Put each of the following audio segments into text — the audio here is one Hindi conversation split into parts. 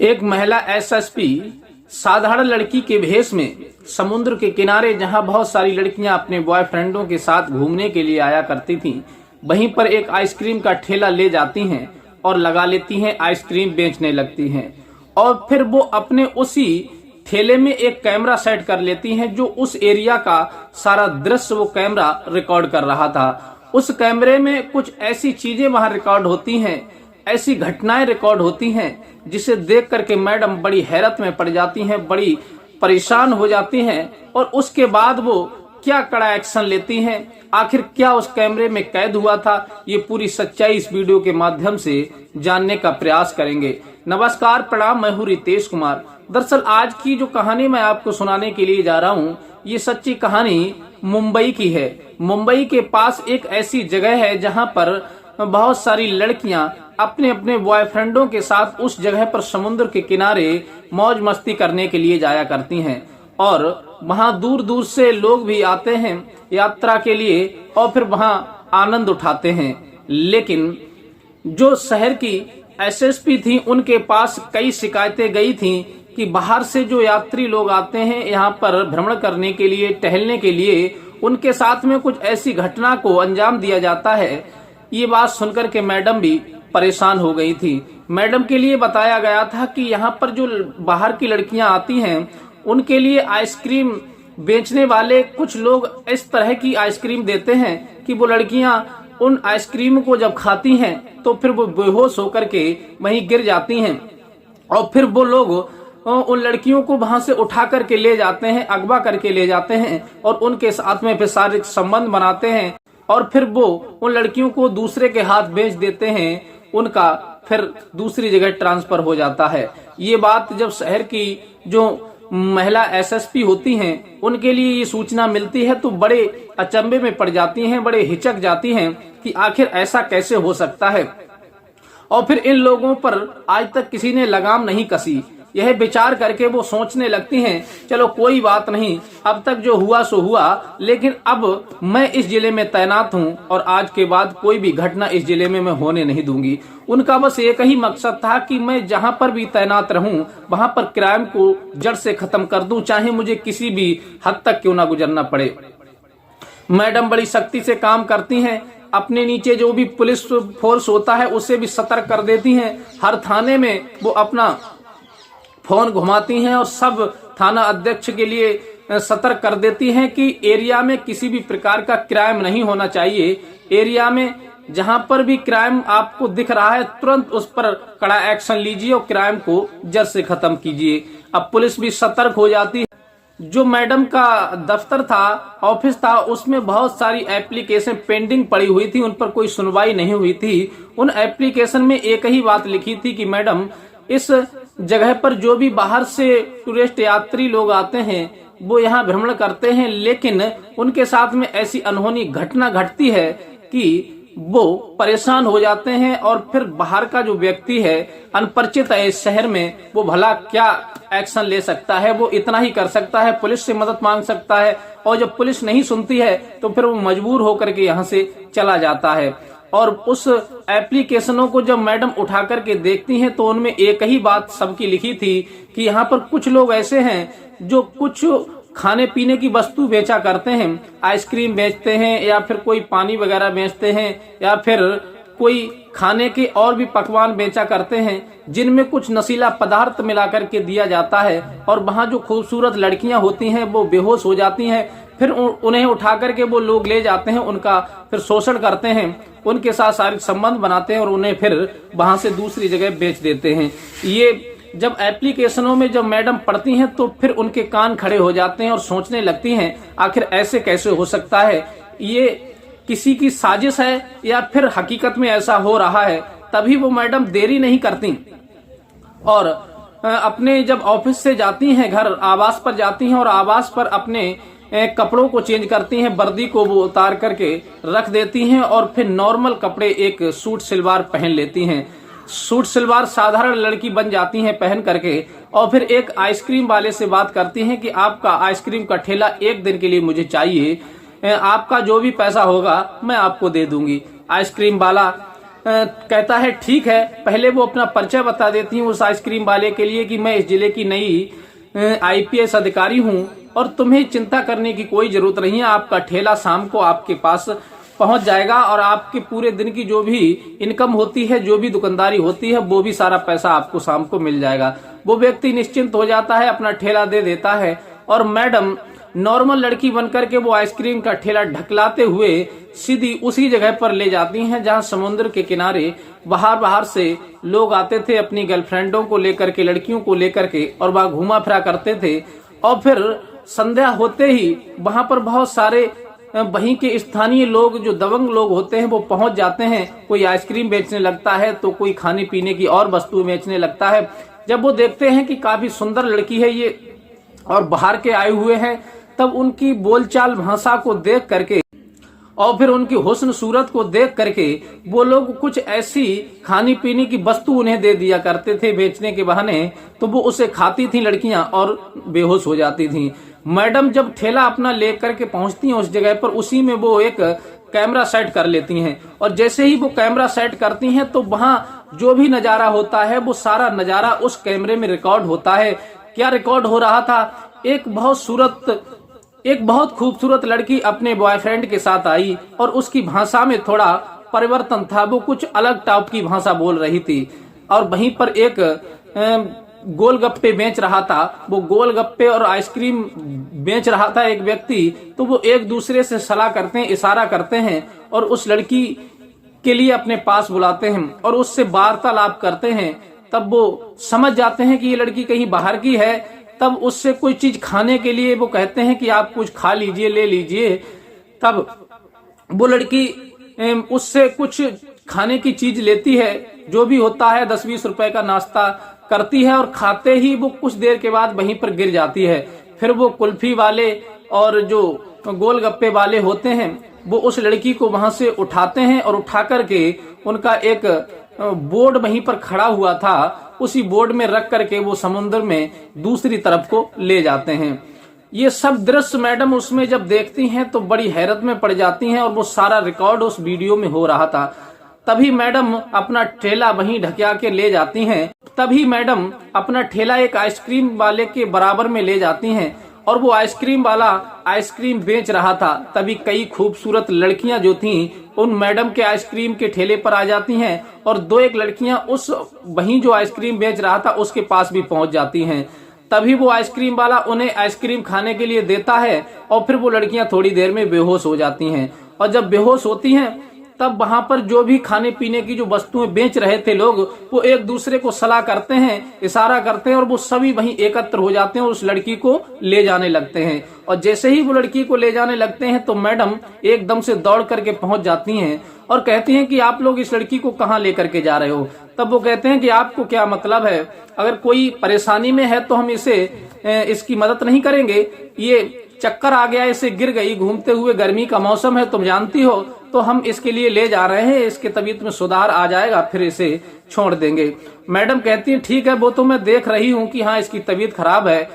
एक महिला एसएसपी साधारण लड़की के भेष में समुद्र के किनारे, जहां बहुत सारी लड़कियां अपने बॉयफ्रेंडों के साथ घूमने के लिए आया करती थीं, वहीं पर एक आइसक्रीम का ठेला ले जाती हैं और लगा लेती हैं, आइसक्रीम बेचने लगती हैं। और फिर वो अपने उसी ठेले में एक कैमरा सेट कर लेती हैं, जो उस एरिया का सारा दृश्य वो कैमरा रिकॉर्ड कर रहा था। उस कैमरे में कुछ ऐसी चीजें वहां रिकॉर्ड होती हैं, ऐसी घटनाएं रिकॉर्ड होती हैं, जिसे देख करके मैडम बड़ी हैरत में पड़ जाती हैं, बड़ी परेशान हो जाती हैं। और उसके बाद वो क्या कड़ा एक्शन लेती हैं, आखिर क्या उस कैमरे में कैद हुआ था, ये पूरी सच्चाई इस वीडियो के माध्यम से जानने का प्रयास करेंगे। नमस्कार, प्रणाम, मैं हूं रितेश कुमार। दरअसल आज की जो कहानी मैं आपको सुनाने के लिए जा रहा हूं, ये सच्ची कहानी मुंबई की है। मुंबई के पास एक ऐसी जगह है जहां पर बहुत सारी लड़कियां अपने अपने बॉयफ्रेंडों के साथ उस जगह पर समुद्र के किनारे मौज मस्ती करने के लिए जाया करती हैं। और वहां दूर दूर से लोग भी आते हैं यात्रा के लिए और फिर वहां आनंद उठाते हैं। लेकिन जो शहर की एसएसपी थी, उनके पास कई शिकायतें गई थीं कि बाहर से जो यात्री लोग आते हैं यहाँ पर भ्रमण करने के लिए, टहलने के लिए, उनके साथ में कुछ ऐसी घटना को अंजाम दिया जाता है। ये बात सुनकर के मैडम भी परेशान हो गई थी। मैडम के लिए बताया गया था कि यहाँ पर जो बाहर की लड़कियां आती हैं, उनके लिए आइसक्रीम बेचने वाले कुछ लोग इस तरह की आइसक्रीम देते हैं कि वो लड़कियां उन आइसक्रीम को जब खाती हैं तो फिर वो बेहोश होकर के वहीं गिर जाती हैं। और फिर वो लोग उन लड़कियों को वहां से उठा करके ले जाते हैं, अगवा करके ले जाते हैं और उनके साथ में फिर शारीरिक संबंध बनाते हैं और फिर वो उन लड़कियों को दूसरे के हाथ बेच देते हैं। उनका फिर दूसरी जगह ट्रांसफर हो जाता है। ये बात जब शहर की जो महिला एसएसपी होती हैं, उनके लिए ये सूचना मिलती है तो बड़े अचंभे में पड़ जाती हैं, बड़े हिचक जाती हैं कि आखिर ऐसा कैसे हो सकता है। और फिर इन लोगों पर आज तक किसी ने लगाम नहीं कसी। यह विचार करके वो सोचने लगती हैं, चलो कोई बात नहीं, अब तक जो हुआ सो हुआ, लेकिन अब मैं इस जिले में तैनात हूं और आज के बाद कोई भी घटना इस जिले में मैं होने नहीं दूंगी। उनका बस एक ही मकसद था कि मैं जहां पर भी तैनात रहूं, वहां पर क्राइम को जड़ से खत्म कर दूं, चाहे मुझे किसी भी हद तक क्यों ना गुजरना पड़े। मैडम बड़ी सख्ती से काम करती हैं, अपने नीचे जो भी पुलिस फोर्स होता है उसे भी सतर्क कर देती हैं। हर थाने में वो अपना फोन घुमाती हैं और सब थाना अध्यक्ष के लिए सतर्क कर देती हैं कि एरिया में किसी भी प्रकार का क्राइम नहीं होना चाहिए। एरिया में जहां पर भी क्राइम आपको दिख रहा है, तुरंत उस पर कड़ा एक्शन लीजिए और क्राइम को जड़ से खत्म कीजिए। अब पुलिस भी सतर्क हो जाती है। जो मैडम का दफ्तर था, ऑफिस था, उसमें बहुत सारी एप्लीकेशन पेंडिंग पड़ी हुई थी, उन पर कोई सुनवाई नहीं हुई थी। उन एप्लीकेशन में एक ही बात लिखी थी कि मैडम, इस जगह पर जो भी बाहर से टूरिस्ट यात्री लोग आते हैं वो यहाँ भ्रमण करते हैं, लेकिन उनके साथ में ऐसी अनहोनी घटना घटती है कि वो परेशान हो जाते हैं। और फिर बाहर का जो व्यक्ति है, अनपरिचित है इस शहर में, वो भला क्या एक्शन ले सकता है? वो इतना ही कर सकता है, पुलिस से मदद मांग सकता है। और जब पुलिस नहीं सुनती है तो फिर वो मजबूर होकर के यहाँ से चला जाता है। और उस एप्लीकेशनों को जब मैडम उठा करके देखती हैं तो उनमें एक ही बात सबकी लिखी थी कि यहाँ पर कुछ लोग ऐसे हैं जो कुछ खाने पीने की वस्तु बेचा करते हैं, आइसक्रीम बेचते हैं या फिर कोई पानी वगैरह बेचते हैं या फिर कोई खाने के और भी पकवान बेचा करते हैं, जिनमें कुछ नशीला पदार्थ मिला करके दिया जाता है। और वहाँ जो खूबसूरत लड़कियां होती हैं वो बेहोश हो जाती हैं, फिर उन्हें उठा करके वो लोग ले जाते हैं, उनका फिर शोषण करते हैं, उनके साथ शारीरिक संबंध बनाते हैं और उन्हें फिर वहां से दूसरी जगह बेच देते हैं। ये जब एप्लीकेशनों में जब मैडम पढ़ती हैं तो फिर उनके कान खड़े हो जाते हैं और सोचने लगती हैं, आखिर ऐसे कैसे हो सकता है? ये किसी की साजिश है या फिर हकीकत में ऐसा हो रहा है? तभी वो मैडम देरी नहीं करती और अपने जब ऑफिस से जाती हैं, घर आवास पर जाती हैं और आवास पर अपने कपड़ों को चेंज करती हैं, वर्दी को वो उतार करके रख देती हैं और फिर नॉर्मल कपड़े, एक सूट सलवार पहन लेती हैं। सूट सलवार साधारण लड़की बन जाती हैं पहन करके और फिर एक आइसक्रीम वाले से बात करती हैं कि आपका आइसक्रीम का ठेला एक दिन के लिए मुझे चाहिए, आपका जो भी पैसा होगा मैं आपको दे दूंगी। आइसक्रीम वाला कहता है ठीक है। पहले वो अपना परिचय बता देती हैं उस आइसक्रीम वाले के लिए कि मैं इस जिले की नई IPS अधिकारी हूं और तुम्हें चिंता करने की कोई जरूरत नहीं है। आपका ठेला शाम को आपके पास पहुंच जाएगा और आपके पूरे दिन की जो भी इनकम होती है, जो भी दुकानदारी होती है, वो भी सारा पैसा आपको शाम को मिल जाएगा। वो व्यक्ति निश्चिंत हो जाता है, अपना ठेला दे देता है और मैडम नॉर्मल लड़की बनकर के वो आइसक्रीम का ठेला ढकलाते हुए सीधी उसी जगह पर ले जाती हैं जहां समुद्र के किनारे बाहर बाहर से लोग आते थे अपनी गर्लफ्रेंडों को लेकर के, लड़कियों को लेकर के, और वहां घूमा फिरा करते थे। और फिर संध्या होते ही वहां पर बहुत सारे वहीं के स्थानीय लोग, जो दबंग लोग होते हैं, वो पहुंच जाते हैं। कोई आइसक्रीम बेचने लगता है तो कोई खाने पीने की और वस्तुएं बेचने लगता है। जब वो देखते हैं कि काफी सुंदर लड़की है ये और बाहर के आए हुए हैं, तब उनकी बोलचाल भाषा को देख करके और फिर उनकी हुस्न सूरत को देख करके वो लोग कुछ ऐसी खाने पीने की वस्तु उन्हें दे दिया करते थे बेचने के बहाने, तो वो उसे खाती थी लड़कियां और बेहोश हो जाती थी। मैडम जब ठेला अपना लेकर के पहुंचती हैं उस जगह पर, उसी में वो एक कैमरा सेट कर लेती हैं और जैसे ही वो कैमरा सेट करती हैं तो वहां जो भी नजारा होता है वो सारा नजारा उस कैमरे में रिकॉर्ड होता है। क्या रिकॉर्ड हो रहा था? एक बहुत खूबसूरत लड़की अपने बॉयफ्रेंड के साथ आई और उसकी भाषा में थोड़ा परिवर्तन था। वो कुछ अलग टाइप की भाषा बोल रही थी और वहीं पर एक गोलगप्पे बेच रहा था। वो गोलगप्पे और आइसक्रीम बेच रहा था एक व्यक्ति। तो वो एक दूसरे से सलाह करते हैं, इशारा करते हैं और उस लड़की के लिए अपने पास बुलाते हैं और उससे वार्तालाप करते हैं। तब वो समझ जाते हैं कि ये लड़की कहीं बाहर की है। तब उससे कोई चीज खाने के लिए वो कहते हैं कि आप कुछ खा लीजिए, ले लीजिए। तब वो लड़की उससे कुछ खाने की चीज लेती है, जो भी होता है 10-20 रुपए का नाश्ता करती है और खाते ही वो कुछ देर के बाद वहीं पर गिर जाती है। फिर वो कुल्फी वाले और जो गोलगप्पे वाले होते हैं वो उस लड़की को वहां से उठाते हैं और उठा करके उनका एक बोर्ड वहीं पर खड़ा हुआ था, उसी बोर्ड में रख करके वो समुद्र में दूसरी तरफ को ले जाते हैं। ये सब दृश्य मैडम उसमें जब देखती हैं तो बड़ी हैरत में पड़ जाती हैं और वो सारा रिकॉर्ड उस वीडियो में हो रहा था। तभी मैडम अपना ठेला वहीं ढकिया के ले जाती हैं। तभी मैडम अपना ठेला एक आइसक्रीम वाले के बराबर में ले जाती हैं और वो आइसक्रीम वाला आइसक्रीम बेच रहा था। तभी कई खूबसूरत लड़कियां जो थीं उन मैडम के आइसक्रीम के ठेले पर आ जाती हैं और 2-1 लड़कियां उस वहीं जो आइसक्रीम बेच रहा था उसके पास भी पहुंच जाती हैं। तभी वो आइसक्रीम वाला उन्हें आइसक्रीम खाने के लिए देता है और फिर वो लड़कियां थोड़ी देर में बेहोश हो जाती हैं। और जब बेहोश होती हैं तब वहां पर जो भी खाने पीने की जो वस्तुएं बेच रहे थे लोग, वो एक दूसरे को सलाह करते हैं, इशारा करते हैं और वो सभी वहीं एकत्र हो जाते हैं और उस लड़की को ले जाने लगते हैं। और जैसे ही वो लड़की को ले जाने लगते हैं तो मैडम एकदम से दौड़ करके पहुंच जाती हैं और कहती हैं कि आप लोग इस लड़की को कहाँ लेकर के जा रहे हो? तब वो कहते हैं कि आपको क्या मतलब है, अगर कोई परेशानी में है तो हम इसकी मदद नहीं करेंगे। ये चक्कर आ गया, इसे गिर गई, घूमते हुए, गर्मी का मौसम है तुम जानती हो, तो हम इसके लिए ले जा रहे हैं, इसके तबीयत में सुधार आ जाएगा फिर इसे छोड़ देंगे। मैडम कहती हैं ठीक है, वो तो मैं देख रही हूँ कि हाँ इसकी तबीयत खराब है।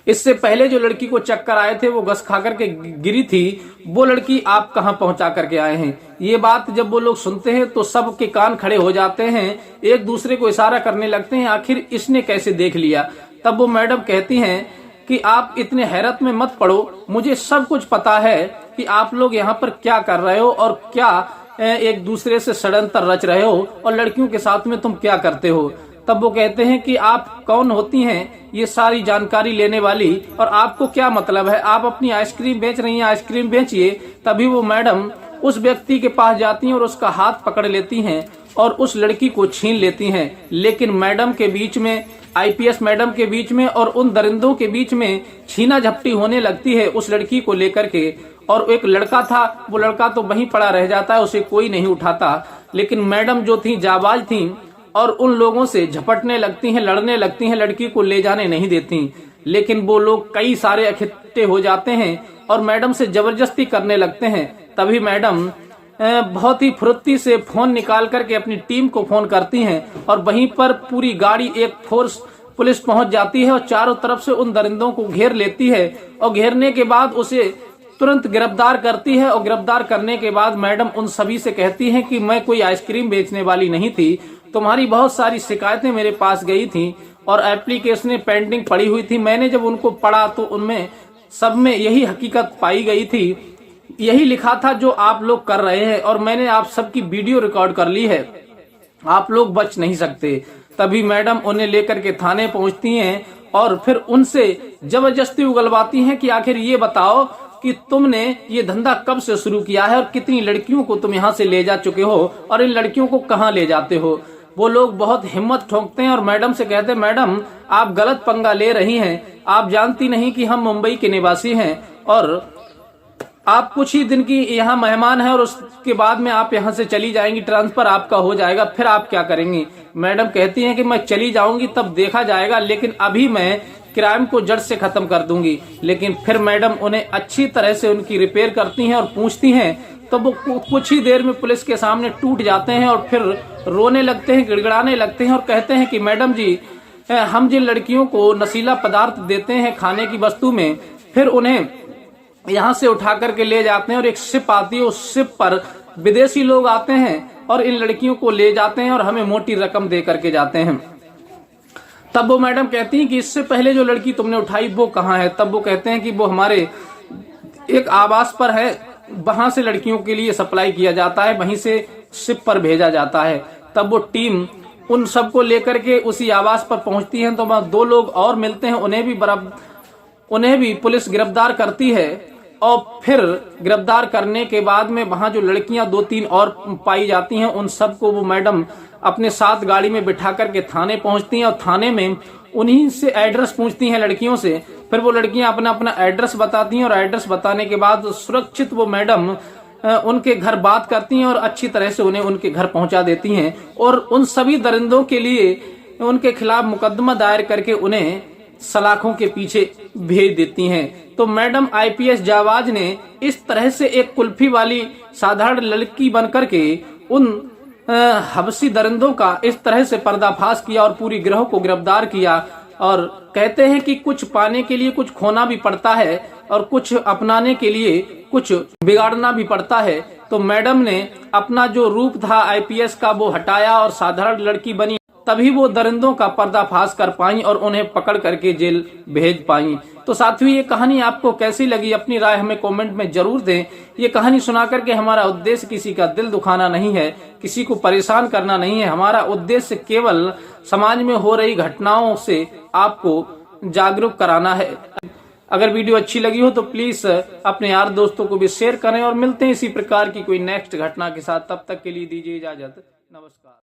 इससे पहले जो लड़की को चक्कर आए थे वो घस खा करके गिरी थी, वो लड़की आप कहाँ पहुंचा करके आए हैं? ये बात जब वो लोग सुनते हैं तो सबके कान खड़े हो जाते हैं, एक दूसरे को इशारा करने लगते हैं आखिर इसने कैसे देख लिया। तब वो मैडम कहती हैं कि आप इतने हैरत में मत पड़ो, मुझे सब कुछ पता है कि आप लोग यहाँ पर क्या कर रहे हो और क्या एक दूसरे से षड्यंत्र रच रहे हो और लड़कियों के साथ में तुम क्या करते हो। तब वो कहते हैं कि आप कौन होती हैं ये सारी जानकारी लेने वाली और आपको क्या मतलब है, आप अपनी आइसक्रीम बेच रही हैं, आइसक्रीम बेचिए। तभी वो मैडम उस व्यक्ति के पास जाती हैं और उसका हाथ पकड़ लेती हैं और उस लड़की को छीन लेती हैं। लेकिन मैडम के बीच में, IPS मैडम के बीच में और उन दरिंदों के बीच में छीना झपटी होने लगती है उस लड़की को लेकर के। और एक लड़का था, वो लड़का तो वहीं पड़ा रह जाता है, उसे कोई नहीं उठाता। लेकिन मैडम जो थी जाबाज थी और उन लोगों से झपटने लगती हैं, लड़ने लगती हैं, लड़की को ले जाने नहीं देती। लेकिन वो लोग कई सारे इकट्ठे हो जाते हैं और मैडम से जबरदस्ती करने लगते हैं। तभी मैडम बहुत ही फुर्ती से फोन निकाल करके अपनी टीम को फोन करती हैं और वहीं पर पूरी गाड़ी, एक फोर्स पुलिस पहुंच जाती है और चारों तरफ से उन दरिंदों को घेर लेती है और घेरने के बाद उसे तुरंत गिरफ्तार करती है और गिरफ्तार करने के बाद मैडम उन सभी से कहती है कि मैं कोई आइसक्रीम बेचने वाली नहीं थी, तुम्हारी बहुत सारी शिकायतें मेरे पास गई थी और एप्लीकेशनें पेंडिंग पड़ी हुई थी। मैंने जब उनको पढ़ा तो उनमें सब में यही हकीकत पाई गई थी, यही लिखा था जो आप लोग कर रहे हैं और मैंने आप सबकी वीडियो रिकॉर्ड कर ली है, आप लोग बच नहीं सकते। तभी मैडम उन्हें लेकर के थाने पहुंचती हैं और फिर उनसे जबरदस्ती उगलवाती हैं कि आखिर ये बताओ कि तुमने ये धंधा कब से शुरू किया है और कितनी लड़कियों को तुम यहाँ से ले जा चुके हो और इन लड़कियों को कहाँ ले जाते हो। वो लोग बहुत हिम्मत ठोकते हैं और मैडम से कहते हैं, मैडम आप गलत पंगा ले रही हैं, आप जानती नहीं कि हम मुंबई के निवासी हैं और आप कुछ ही दिन की यहाँ मेहमान है और उसके बाद में आप यहाँ से चली जाएंगी, ट्रांसफर आपका हो जाएगा, फिर आप क्या करेंगी। मैडम कहती हैं कि मैं चली जाऊंगी तब देखा जाएगा, लेकिन अभी मैं क्राइम को जड़ से खत्म कर दूंगी। लेकिन फिर मैडम उन्हें अच्छी तरह से उनकी रिपेयर करती हैं और पूछती हैं, तो वो कुछ ही देर में पुलिस के सामने टूट जाते हैं और फिर रोने लगते हैं, गिड़गिड़ाने लगते हैं और कहते हैं कि मैडम जी, हम जिन लड़कियों को नशीला पदार्थ देते हैं खाने की वस्तु में, फिर उन्हें यहाँ से उठा करके ले जाते हैं और एक शिप आती है, उस शिप पर विदेशी लोग आते हैं और इन लड़कियों को ले जाते हैं और हमें मोटी रकम दे करके जाते हैं। तब वो मैडम कहती हैं कि इससे पहले जो लड़की तुमने उठाई वो कहाँ है। तब वो कहते हैं कि वो हमारे एक आवास पर है, वहां से लड़कियों के लिए सप्लाई किया जाता है, वहीं से शिप पर भेजा जाता है। तब वो टीम उन सबको लेकर के उसी आवास पर पहुंचती है तो वहां 2 लोग और मिलते हैं, उन्हें भी पुलिस गिरफ्तार करती है और फिर गिरफ्तार करने के बाद में वहां जो लड़कियां 2-3 और पाई जाती हैं उन सबको वो मैडम अपने साथ गाड़ी में बिठा करके थाने पहुंचती हैं और थाने में उन्हीं से एड्रेस पूछती हैं लड़कियों से। फिर वो लड़कियां अपना अपना एड्रेस बताती हैं और एड्रेस बताने के बाद सुरक्षित वो मैडम उनके घर बात करती हैं और अच्छी तरह से उन्हें उनके घर पहुंचा देती हैं और उन सभी दरिंदों के लिए उनके खिलाफ मुकदमा दायर करके उन्हें सलाखों के पीछे भेज देती हैं। तो मैडम आईपीएस जावाज ने इस तरह से एक कुल्फी वाली साधारण लड़की बनकर के उन हबसी दरिंदों का इस तरह से पर्दाफाश किया और पूरी गिरोह को गिरफ्तार किया। और कहते हैं कि कुछ पाने के लिए कुछ खोना भी पड़ता है और कुछ अपनाने के लिए कुछ बिगाड़ना भी पड़ता है। तो मैडम ने अपना जो रूप था आईपीएस का वो हटाया और साधारण लड़की बनी, तभी वो दरिंदों का पर्दाफाश कर पाई और उन्हें पकड़ करके जेल भेज पाई। तो साथियों, ये कहानी आपको कैसी लगी अपनी राय हमें कमेंट में जरूर दें। ये कहानी सुना करके हमारा उद्देश्य किसी का दिल दुखाना नहीं है, किसी को परेशान करना नहीं है। हमारा उद्देश्य केवल समाज में हो रही घटनाओं से आपको जागरूक कराना है। अगर वीडियो अच्छी लगी हो तो प्लीज अपने यार दोस्तों को भी शेयर करें और मिलते हैं इसी प्रकार की कोई नेक्स्ट घटना के साथ। तब तक के लिए दीजिए इजाजत, नमस्कार।